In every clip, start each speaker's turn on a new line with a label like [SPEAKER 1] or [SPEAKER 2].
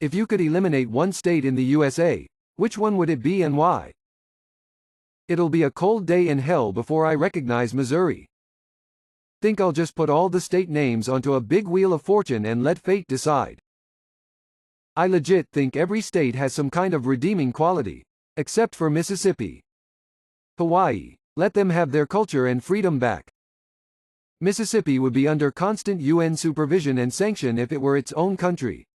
[SPEAKER 1] If you could eliminate one state in the USA, which one would it be and why? It'll be a cold day in hell before I recognize Missouri. Think I'll just put all the state names onto a big wheel of fortune and let fate decide. I legit think every state has some kind of redeeming quality. Except for Mississippi. Hawaii. Let them have their culture and freedom back. Mississippi would be under constant UN supervision and sanction if it were its own country.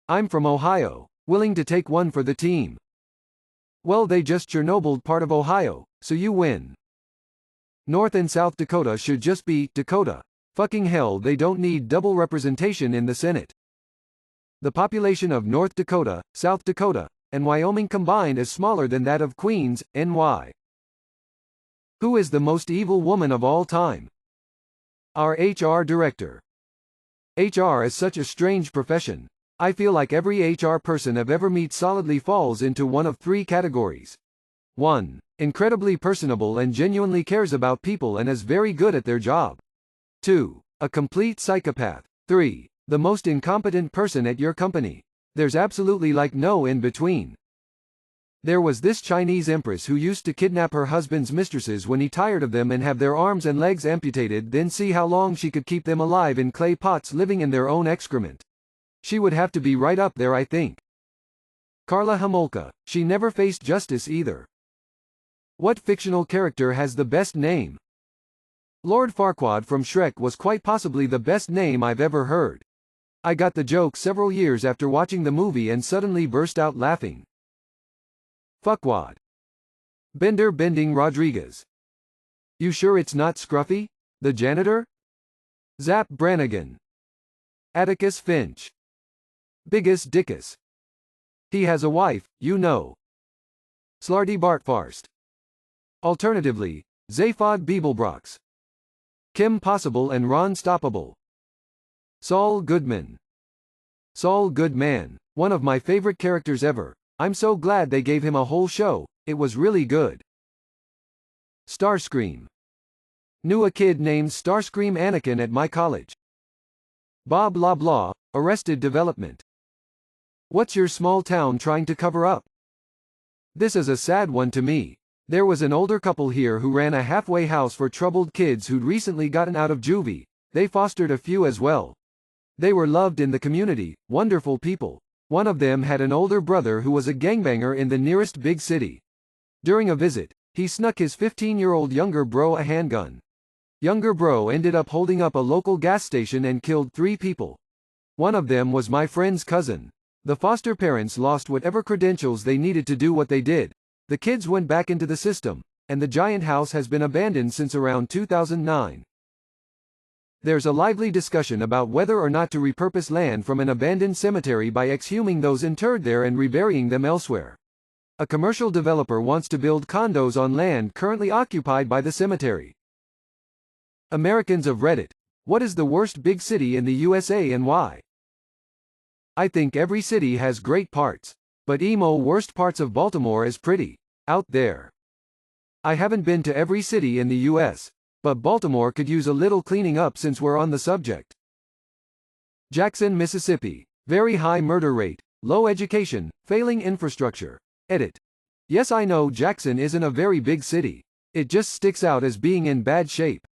[SPEAKER 1] I'm from Ohio, willing to take one for the team. Well, they just Chernobyled part of Ohio, so you win. North and South Dakota should just be Dakota. Fucking hell, they don't need double representation in the Senate. The population of North Dakota, South Dakota, and Wyoming combined is smaller than that of Queens, NY. Who is the most evil woman of all time? Our HR director. HR is such a strange profession. I feel like every HR person I've ever met solidly falls into one of three categories. 1. Incredibly personable and genuinely cares about people and is very good at their job. 2. A complete psychopath. 3. The most incompetent person at your company. There's absolutely like no in between. There was this Chinese empress who used to kidnap her husband's mistresses when he tired of them and have their arms and legs amputated, then see how long she could keep them alive in clay pots living in their own excrement. She would have to be right up there, I think. Karla Homolka, she never faced justice either. What fictional character has the best name? Lord Farquaad from Shrek was quite possibly the best name I've ever heard. I got the joke several years after watching the movie and suddenly burst out laughing. Fuckwad. Bender Bending Rodriguez. You sure it's not Scruffy, the janitor? Zap Brannigan. Atticus Finch. Biggus Dickus. He has a wife, you know. Slarty Bartfarst. Alternatively, Zaphod Beeblebrox. Kim Possible and Ron Stoppable. Saul Goodman. Saul Goodman, one of my favorite characters ever. I'm so glad they gave him a whole show, it was really good. Starscream. Knew a kid named Starscream Anakin at my college. Bob Blah Blah, Arrested Development. What's your small town trying to cover up? This is a sad one to me. There was an older couple here who ran a halfway house for troubled kids who'd recently gotten out of juvie. They fostered a few as well. They were loved in the community, wonderful people. One of them had an older brother who was a gangbanger in the nearest big city. During a visit, he snuck his 15-year-old younger bro a handgun. Younger bro ended up holding up a local gas station and killed 3 people. One of them was my friend's cousin. The foster parents lost whatever credentials they needed to do what they did. The kids went back into the system, and the giant house has been abandoned since around 2009. There's a lively discussion about whether or not to repurpose land from an abandoned cemetery by exhuming those interred there and reburying them elsewhere. A commercial developer wants to build condos on land currently occupied by the cemetery. Americans of Reddit. What is the worst big city in the USA and why? I think every city has great parts, but emo worst parts of Baltimore is pretty out there. I haven't been to every city in the US, but Baltimore could use a little cleaning up since we're on the subject. Jackson, Mississippi. Very high murder rate, low education, failing infrastructure. Edit. Yes, I know Jackson isn't a very big city. It just sticks out as being in bad shape.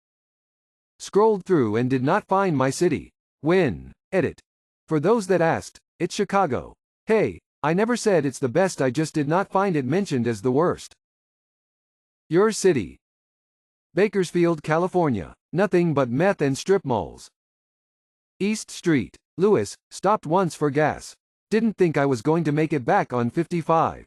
[SPEAKER 1] Scrolled through and did not find my city. Win. Edit. For those that asked, it's Chicago. Hey, I never said it's the best, I just did not find it mentioned as the worst. Your city. Bakersfield, California. Nothing but meth and strip malls. East Street. Lewis, stopped once for gas. Didn't think I was going to make it back on 55.